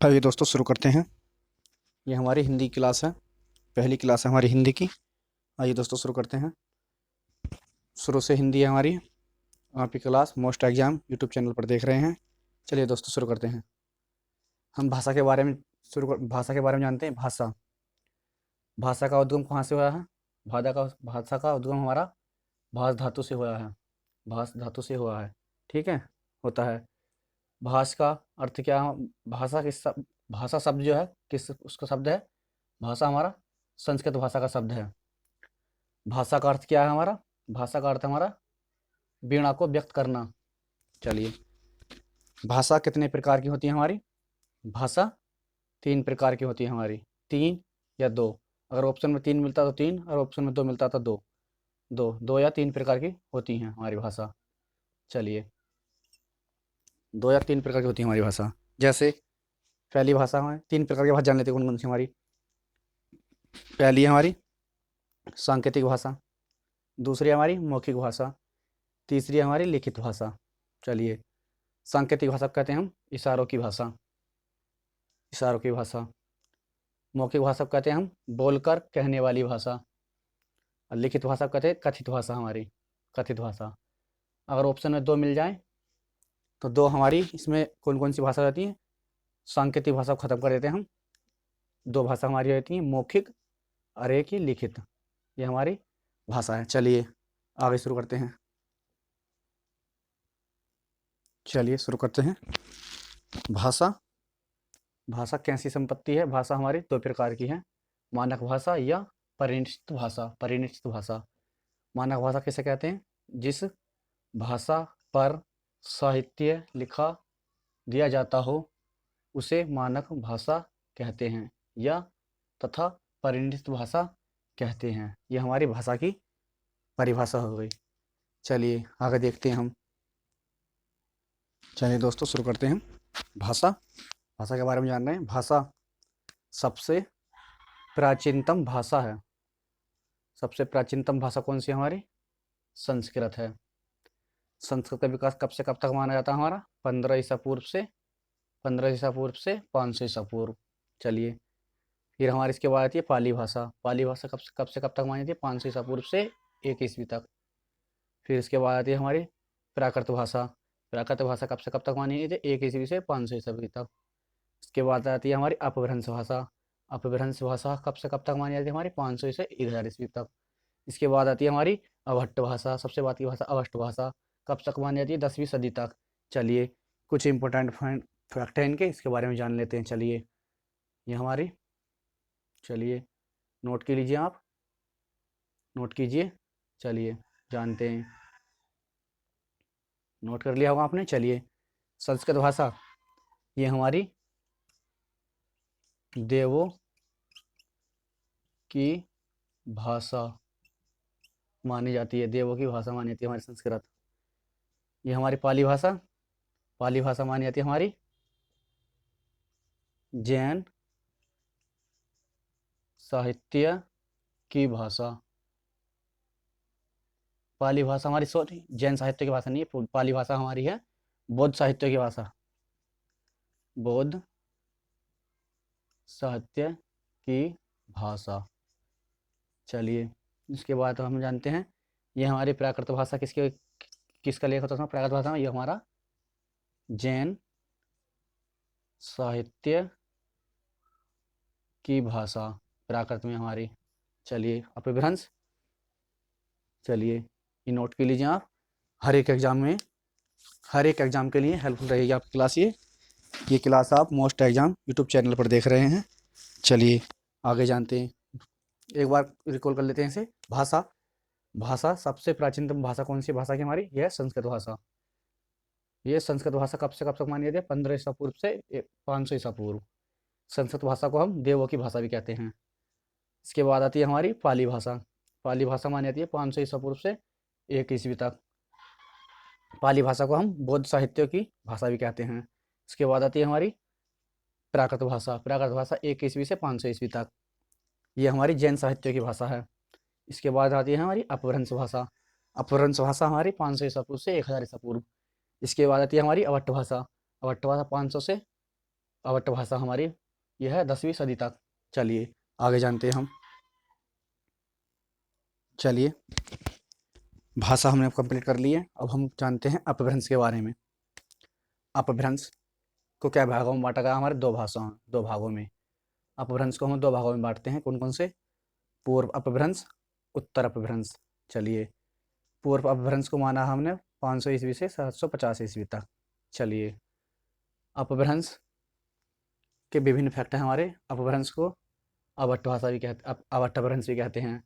आइए दोस्तों शुरू करते हैं। ये हमारी हिंदी क्लास है। पहली क्लास है हमारी हिंदी की। आइए दोस्तों शुरू करते हैं। शुरू से हिंदी है हमारी। आप ये class most exam YouTube channel पर देख रहे हैं। चलिए दोस्तों शुरू करते हैं। हम भाषा के बारे में भाषा के बारे में जानते हैं। भाषा भाषा का उद्गम कहाँ से हुआ है? भाषा का उद्गम हमारा भाष धातु से हुआ है। भाष धातु से हुआ है। ठीक है, होता है। भाष का अर्थ क्या है? भाषा शब्द जो है किस उसका शब्द है? भाषा हमारा संस्कृत भाषा का शब्द है। भाषा का अर्थ क्या है हमारा? भाषा का अर्थ हमारा वीणा को व्यक्त करना। चलिए, भाषा कितने प्रकार की होती है हमारी? भाषा 3 प्रकार की होती है हमारी। 3 या 2। अगर ऑप्शन में 3 मिलता तो 3, और ऑप्शन में 2 मिलता तो 2। 2 या 3 प्रकार की होती हैं हमारी भाषा। चलिए, 2 या 3 प्रकार की होती है हमारी भाषा। जैसे पहली भाषा है, 3 प्रकार की भाषा जान लेते हैं कौन कौन सी हमारी। पहली है हमारी सांकेतिक भाषा, दूसरी हमारी मौखिक भाषा, तीसरी हमारी लिखित भाषा। चलिए, सांकेतिक भाषा कहते हैं हम इशारों की भाषा। इशारों की भाषा। मौखिक भाषा कहते हैं हम बोलकर कहने वाली भाषा। और लिखित भाषा कहते हैं कथित भाषा हमारी। कथित भाषा। अगर ऑप्शन में 2 मिल जाए तो 2 हमारी इसमें कौन कौन सी भाषा रहती है? सांकेतिक भाषा को खत्म कर देते हैं हम। 2 भाषा हमारी रहती हैं मौखिक और एक ही लिखित। ये हमारी भाषा है। चलिए आगे शुरू करते हैं। चलिए शुरू करते हैं। भाषा भाषा कैसी संपत्ति है? भाषा हमारी 2 प्रकार की है, मानक भाषा या परिनिष्ठित भाषा। परिनिष्ठित भाषा। मानक भाषा किसे कहते हैं? जिस भाषा पर साहित्य लिखा दिया जाता हो उसे मानक भाषा कहते हैं, या तथा परिनिष्ठित भाषा कहते हैं। ये हमारी भाषा की परिभाषा हो गई। चलिए आगे देखते हैं हम। चलिए दोस्तों शुरू करते हैं। भाषा भाषा के बारे में जान रहे हैं। भाषा सबसे प्राचीनतम भाषा है। सबसे प्राचीनतम भाषा कौन सी है हमारी? संस्कृत है। संस्कृत का विकास कब से कब तक माना जाता है हमारा? 15 ईसा पूर्व से 500 ईसा पूर्व। चलिए, फिर हमारी इसके बाद आती है पाली भाषा। पाली भाषा कब से कब तक मानी जाती है? 500 ईसा पूर्व से 1 ईस्वी तक। फिर इसके बाद आती है हमारी प्राकृत भाषा। प्राकृत भाषा कब से कब तक मानी जाती है? 1 ईस्वी से 500 ईस्वी तक। इसके बाद आती है हमारी अपभ्रंश भाषा। अपभ्रंश भाषा कब से कब तक मानी जाती है हमारी? 500 से 1000 ईस्वी तक। इसके बाद आती है हमारी अभट्ट भाषा। सबसे बात की भाषा अभट्ट भाषा कब तक मानी जाती है? 10वीं सदी तक। चलिए, कुछ इंपॉर्टेंट फैक्ट है इनके, इसके बारे में जान लेते हैं। चलिए, ये हमारी, चलिए नोट के लीजिए, आप नोट कीजिए। चलिए जानते हैं। नोट कर लिया होगा आपने। चलिए, संस्कृत भाषा ये हमारी देवों की भाषा मानी जाती है। देवों की भाषा मानी जाती है हमारी संस्कृत। ये हमारी पाली भाषा। पाली भाषा मानी जाती है हमारी जैन साहित्य की भाषा। पाली भाषा हमारी, सॉरी, जैन साहित्य की भाषा नहीं है। पाली भाषा हमारी है बौद्ध साहित्य की भाषा। बौद्ध साहित्य की भाषा। चलिए, इसके बाद हम जानते हैं ये हमारी प्राकृत भाषा किसका लेख होता था प्राकृत भाषा में? ये हमारा जैन साहित्य की भाषा प्राकृत में हमारी। चलिए, अपभ्रंश। चलिए, ये नोट के लीजिए आप। हर एक एग्जाम के लिए हेल्पफुल रहेगी आपकी क्लास। ये क्लास आप मोस्ट एग्जाम यूट्यूब चैनल पर देख रहे हैं। चलिए आगे जानते हैं। एक बार रिकॉल कर लेते हैं इसे। भाषा भाषा सबसे प्राचीनतम भाषा कौन सी भाषा की हमारी? यह संस्कृत भाषा। ये संस्कृत भाषा कब से कब तक मानी जाती है? 15 ईसा पूर्व से 500 ईसा पूर्व। संस्कृत भाषा को हम देवों की भाषा भी कहते हैं। इसके बाद आती है हमारी पाली भाषा। पाली भाषा मानी जाती है 500 ईसा पूर्व से 1 ईस्वी तक। पाली भाषा को हम बौद्ध साहित्य की भाषा भी कहते हैं। इसके बाद आती है हमारी प्राकृत भाषा। प्राकृत भाषा 1 ईस्वी से 500 ईस्वी तक। ये हमारी जैन साहित्य की भाषा है। इसके बाद आती है हमारी अपभ्रंश भाषा। अपभ्रंश भाषा हमारी 500 ईसा पूर्व से 1000 ईसा पूर्व। इसके बाद आती है हमारी अभट्ट भाषा। अभट्ट भाषा 500 से अवट भाषा हमारी यह है 10वीं सदी तक। चलिए आगे जानते हैं हम। चलिए भाषा हमने कंप्लीट कर ली है, अब हम जानते हैं अपभ्रंश के बारे में। अपभ्रंश को क्या भागों में बांटा गया? हमारे दो भागों में। अपभ्रंश को हम दो भागों में बांटते हैं, कौन कौन से? पूर्व अपभ्रंश, उत्तर अपभ्रंश। चलिए पूर्व अपभ्रंश को माना हमने 500 ईस्वी से 750 ईस्वी तक। चलिए अपभ्रंश के विभिन्न फैक्ट हैं हमारे। अपभ्रंश को अवट भाषा भी कहते, अवट अपभ्रंश भी कहते हैं,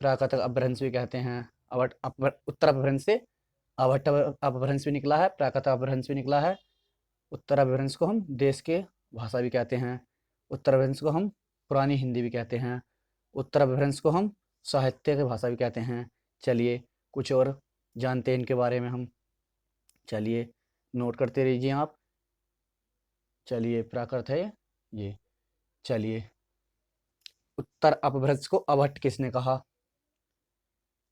प्राकृतिक अपभ्रंश भी कहते हैं। उत्तर अपभ्रंश से अवट अपभ्रंश भी निकला है, प्राकृतिक अपभ्रंश भी निकला है। उत्तर अपभ्रंश को हम देश के भाषा भी कहते हैं। उत्तर अपभ्रंश को हम पुरानी हिंदी भी कहते हैं। उत्तर अपभ्रंश को हम साहित्य की भाषा भी कहते हैं। चलिए कुछ और जानते हैं इनके बारे में हम। चलिए नोट करते रहिए आप। चलिए प्राकृत है ये। चलिए उत्तर अपभ्रंश को अवट किसने कहा?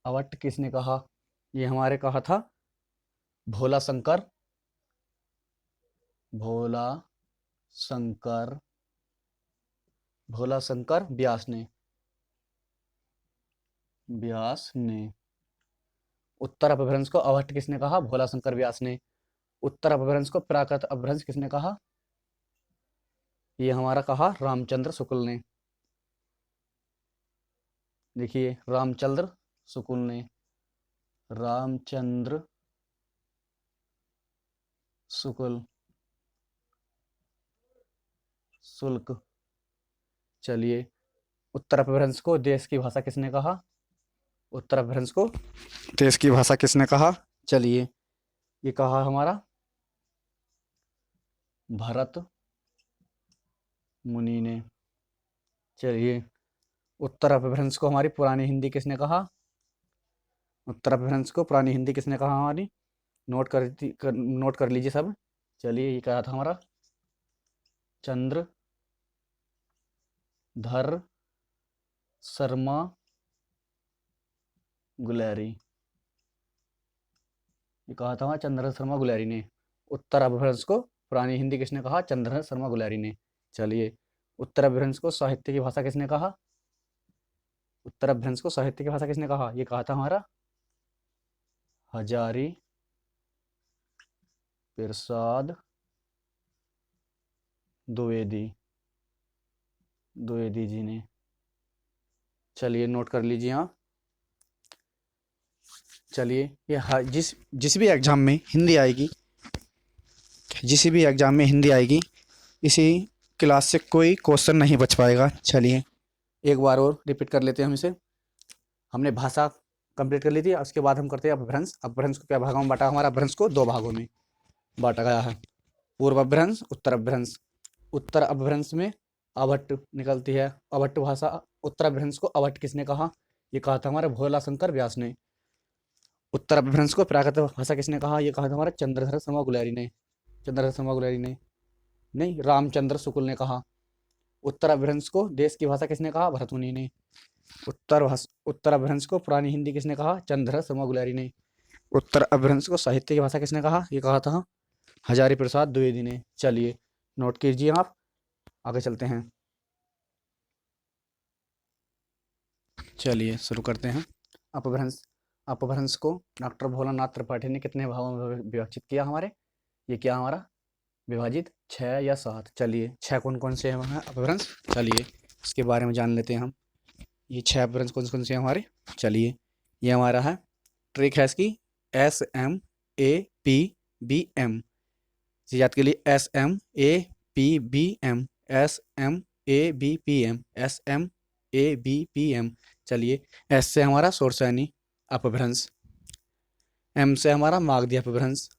अवट किसने कहा? ये हमारे कहा था भोला शंकर, भोला शंकर, भोला शंकर व्यास ने, व्यास ने। उत्तर अपभ्रंश को अवट किसने कहा? भोला शंकर व्यास ने। उत्तर अपभ्रंश को प्राकृत अपभ्रंश किसने कहा? ये हमारा कहा रामचंद्र शुक्ल ने। देखिए रामचंद्र शुक्ल ने, रामचंद्र शुक्ल, शुल्क। चलिए उत्तर अपभ्रंश को देश की भाषा किसने कहा? उत्तर अपभ्रंश को देश की भाषा किसने कहा? चलिए ये कहा हमारा भरत मुनि ने। चलिए उत्तर अपभ्रंश को हमारी पुरानी हिंदी किसने कहा? उत्तर अपभ्रंश को पुरानी हिंदी किसने कहा हमारी? नोट कर लीजिए सब। चलिए ये कहा था हमारा चंद्रधर शर्मा गुलेरी। ये कहा था हमारा चंद्रधर शर्मा गुलेरी ने। उत्तर अपभ्रंश को पुरानी हिंदी किसने कहा? चंद्रधर शर्मा गुलेरी ने। चलिए उत्तर अपभ्रंश को साहित्य की भाषा किसने कहा? उत्तर अपभ्रंश को साहित्य की भाषा किसने कहा? ये कहा था हमारा हजारी प्रसाद द्विवेदी, द्विवेदी जी ने। चलिए नोट कर लीजिए आप। चलिए ये जिस भी एग्जाम में हिंदी आएगी, जिस भी एग्जाम में हिंदी आएगी, इसी क्लास से कोई क्वेश्चन नहीं बच पाएगा। चलिए एक बार और रिपीट कर लेते हैं हम इसे। हमने भाषा कंप्लीट कर ली थी, उसके बाद हम करते हैं अपभ्रंश। अपभ्रंश को क्या भागों में बांटा? हमारा अपभ्रंश को दो भागों में बांटा गया है, पूर्व अपभ्रंश, उत्तर अपभ्रंश। उत्तर अपभ्रंश में अवट निकलती है, अवट भाषा। उत्तर अपभ्रंश को अवट किसने कहा? ये कहा था हमारे भोला शंकर व्यास ने। उत्तर अपभ्रंश को प्राकृतिक भाषा किसने कहा? ये कहा था हमारा चंद्रधर शर्मा गुलेरी ने। चंद्रधर शर्मा गुलेरी ने नहीं, रामचंद्र शुक्ल ने कहा। उत्तर अपभ्रंश को देश की भाषा किसने कहा? भरत मुनि ने। उत्तर अपभ्रंश को पुरानी हिंदी किसने कहा? चंद्रधर शर्मा गुलेरी ने। उत्तर अपभ्रंश को साहित्य की भाषा किसने कहा? ये कहा था हजारी प्रसाद द्विवेदी ने। चलिए नोट कीजिए आप, आगे चलते हैं। चलिए शुरू करते हैं। अपभ्रंश। अपभ्रंश को डॉक्टर भोलानाथ त्रिपाठी ने कितने भागों में विभाजित किया हमारे? ये क्या हमारा विभाजित 6 या 7। चलिए 6 कौन कौन से हैं अपभ्रंश? चलिए इसके बारे में जान लेते हैं हम। ये 6 अपभ्रंश कौन कौन से हैं हमारे? चलिए ये हमारा है, ट्रिक है इसकी SMAPBM। याद के लिए SMAPBM, SMABPM, SMABPM। चलिए एस से हमारा शोरसैनी अपभ्रंश, एम से हमारा मागधी अपभ्रंश,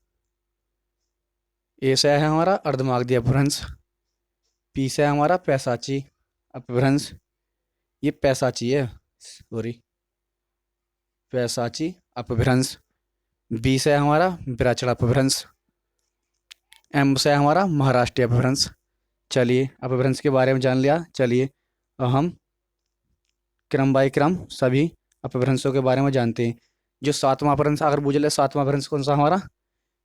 ए से है हमारा अर्धमागधी अपभ्रंश, पी से हमारा पैसाची अपभ्रंश। ये पैसाची है, सॉरी, पैसाची अपभ्रंश। बी से हमारा विराचड़ अपभ्रंश, एम से हमारा महाराष्ट्रीय अपभ्रंश। चलिए अपभ्रंश के बारे में जान लिया। चलिए अब हम क्रम बाय क्रम सभी अपभ्रंशों के बारे में जानते हैं। जो 7वां अपभ्रंश अगर पूछ ले, 7वां अपभ्रंश कौन सा हमारा?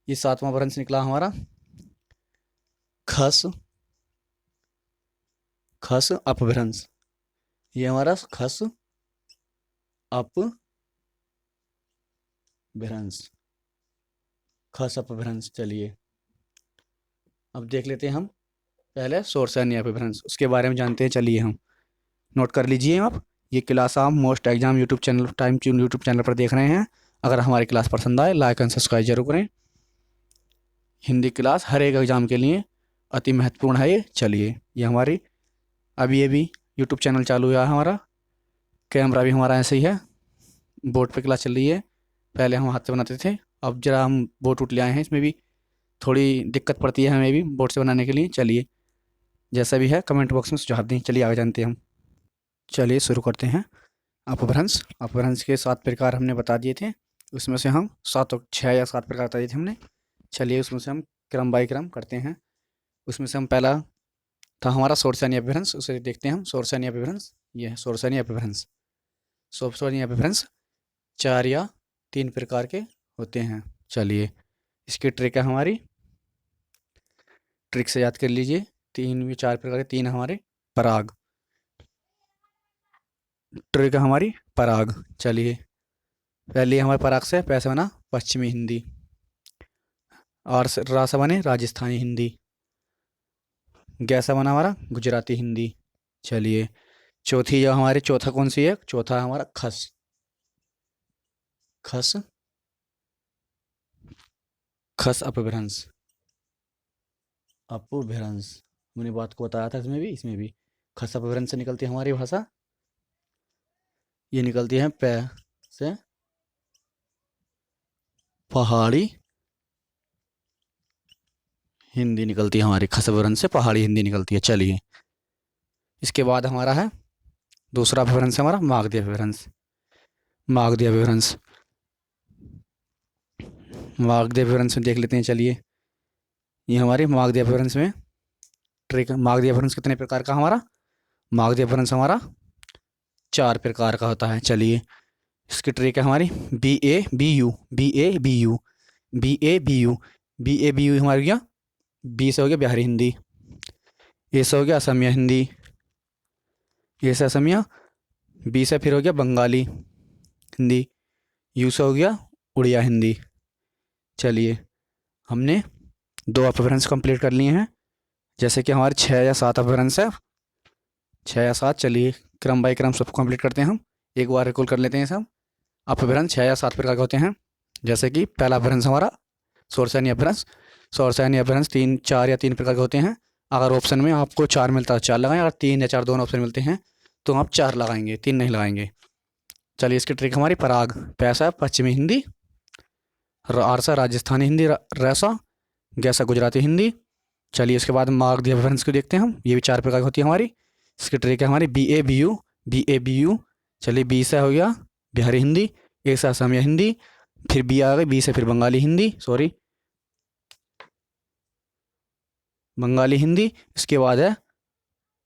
ये 7वां अपभ्रंश निकला हमारा खस खस अपभ्रंश, ये हमारा खस अपभ्रंश, खस अपभ्रंश। चलिए अब देख लेते हैं हम पहले शोरसेनी अपभ्रंश, उसके बारे में जानते हैं। चलिए हम नोट कर लीजिए आप। ये क्लास आप most exam YouTube channel time YouTube channel पर देख रहे हैं। अगर हमारी क्लास पसंद आए लाइक एंड सब्सक्राइब जरूर करें। हिंदी क्लास हर एक एग्जाम के लिए अति महत्वपूर्ण है ये। चलिए ये हमारी अभी अभी यूट्यूब चैनल चालू हुआ है हमारा, कैमरा भी हमारा ऐसे ही है, बोर्ड पे क्लास चल रही है। पहले हम हाथ से बनाते थे, अब जरा हम बोर्ड उठ ले आए हैं, इसमें भी थोड़ी दिक्कत पड़ती है हमें भी बोर्ड से बनाने के लिए। चलिए जैसा भी है कमेंट बॉक्स में सुझाव दें। चलिए आगे जानते हैं हम। चलिए शुरू करते हैं। अपभ्रंश, अपभ्रंश के 7 प्रकार हमने बता दिए थे, उसमें से हम 6 या 7 प्रकार बता दिए थे हमने। चलिए उसमें से हम क्रम बाई क्रम करते हैं। उसमें से हम पहला था हमारा शोरसेनी अपभ्रंश, उसे देखते हैं हम। शोरसेनी अपभ्रंश, ये है शोरसेनी अपभ्रंश। शोरसेनी अपभ्रंश 4 या 3 प्रकार के होते हैं। चलिए इसकी ट्रिक है हमारी, ट्रिक से याद कर लीजिए। 3 या 4 प्रकार के, 3 हमारे पराग, ट्रिक है हमारी पराग। चलिए पहले हमारे पराग से पैसे बना पश्चिमी हिंदी, और रासा बने राजस्थानी हिंदी, गैसा बना हमारा गुजराती हिंदी। चलिए चौथी जो हमारी, चौथा कौन सी है? चौथा है हमारा खस, खस खस अपभ्रंश, अपभ्रंश। मैंने बात को बताया था इसमें भी खस अपभ्रंश से निकलती है हमारी भाषा। ये निकलती है पै से पहाड़ी हिंदी निकलती है हमारी, खस अपभ्रंश से पहाड़ी हिंदी निकलती है। चलिए इसके बाद हमारा है दूसरा अपभ्रंश हमारा मागधी अपभ्रंश। मागधी अपभ्रंश, मागधी अपभ्रंश में देख लेते हैं। चलिए ये हमारे मागधी अपभ्रंश में ट्रिक, मागधी अपभ्रंश कितने प्रकार का हमारा? मागधी अपभ्रंश हमारा 4 प्रकार का होता है। चलिए इसकी ट्रिक है हमारी B A B U, B A B U, B A B U. B A B U हमारी क्या? बी से हो गया बिहारी हिंदी, ए से हो गया असमिया हिंदी, ए से असमिया, बी से फिर हो गया बंगाली हिंदी, यू से हो गया उड़िया हिंदी। चलिए हमने 2 अपभ्रंश कंप्लीट कर लिए हैं, जैसे कि हमारे 6 या 7 अपभ्रंश है, 6 या 7। चलिए क्रम बाई क्रम सबको कंप्लीट करते हैं हम, एक बार रिकॉल कर लेते हैं सब। अपभ्रंश 6 या 7 प्रकार के होते हैं, जैसे कि पहला अपभ्रंश हमारा शोरसेनी अपभ्रंश। शोरसेनी अपभ्रंश 3, 4 या 3 प्रकार के होते हैं। अगर ऑप्शन में आपको 4 मिलता है 4 लगाएं, अगर 3 या 4 दोनों ऑप्शन मिलते हैं तो आप 4 लगाएंगे, 3 नहीं लगाएंगे। चलिए इसकी ट्रिक हमारी पराग, पैसा पश्चिमी हिंदी, आरसा राजस्थानी हिंदी, रैसा गैसा गुजराती हिंदी। चलिए इसके बाद मागधी अपभ्रंश को देखते हैं हम, ये भी 4 प्रकार की होती है हमारी। इसकी ट्रिक है हमारी B A B U, B A B U. चलिए बी से हो गया बिहारी हिंदी, ए से असमिया हिंदी, फिर बी आ गई, बी से फिर बंगाली हिंदी, सॉरी बंगाली हिंदी। इसके बाद है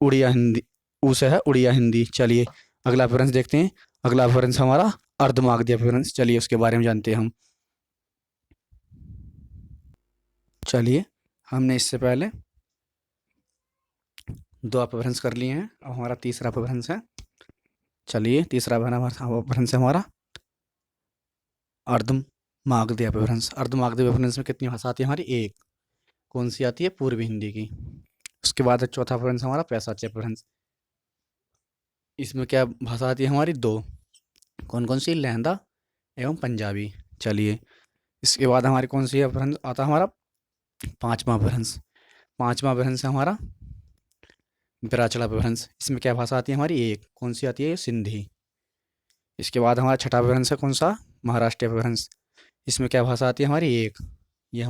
उड़िया हिंदी, ऊ से है उड़िया हिंदी। चलिए अगला अपभ्रंश देखते हैं। अगला अपभ्रंश हमारा अर्धमागधी अपभ्रंश, चलिए उसके बारे में जानते हैं हम। चलिए हमने इससे पहले 2 अपभ्रंश कर लिए हैं, अब हमारा तीसरा अपभ्रंश है। चलिए तीसरा अपभ्रंश है हमारा अर्धमागधी अपभ्रंश। अर्धमागधी अपभ्रंश में कितनी भाषा आती है हमारी? एक। कौन सी आती है? पूर्वी हिंदी की। उसके बाद है चौथा अपभ्रंश हमारा पैशाची अपभ्रंश। इसमें क्या भाषा आती है हमारी? 2। कौन कौन सी? लहंदा एवं पंजाबी। चलिए इसके बाद हमारी कौन सी अपभ्रंश आता है हमारा? 5वां अपभ्रंश। 5वां अपभ्रंश है हमारा विराचल अपभ्रंश। इसमें क्या भाषा आती है हमारी? एक। कौन सी आती है? सिंधी। इसके बाद हमारा छठा अपभ्रंश है कौन सा? महाराष्ट्र अपभ्रंश। इसमें क्या भाषा आती है हमारी? एक। ये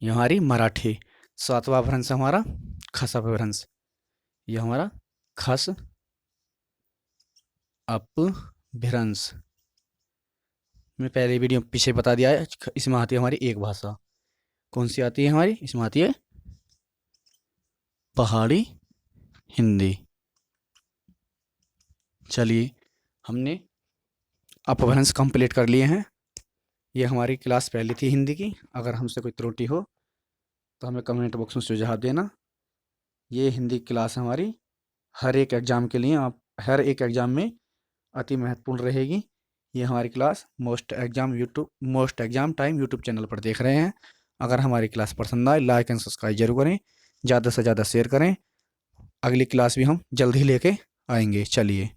हमारी मराठी। 7वां अपभ्रंश हमारा खस अपभ्रंश। ये हमारा खस अपभ्रंश मैं पहले वीडियो पीछे बता दिया है। इसमें आती है हमारी एक भाषा। कौन सी आती है हमारी? इसमें आती है पहाड़ी हिंदी। चलिए हमने अपभ्रंश कंप्लीट कर लिए हैं। ये हमारी क्लास पहली थी हिंदी की। अगर हमसे कोई त्रुटि हो तो हमें कमेंट बॉक्स में सुझाव देना। ये हिंदी क्लास हमारी हर एक एग्ज़ाम के लिए, आप हर एक एग्ज़ाम में अति महत्वपूर्ण रहेगी। ये हमारी class most exam time YouTube channel पर देख रहे हैं। अगर हमारी क्लास पसंद आए, लाइक एंड सब्सक्राइब जरूर करें, ज़्यादा से ज़्यादा शेयर करें। अगली क्लास भी हम जल्द ही लेके आएंगे। चलिए।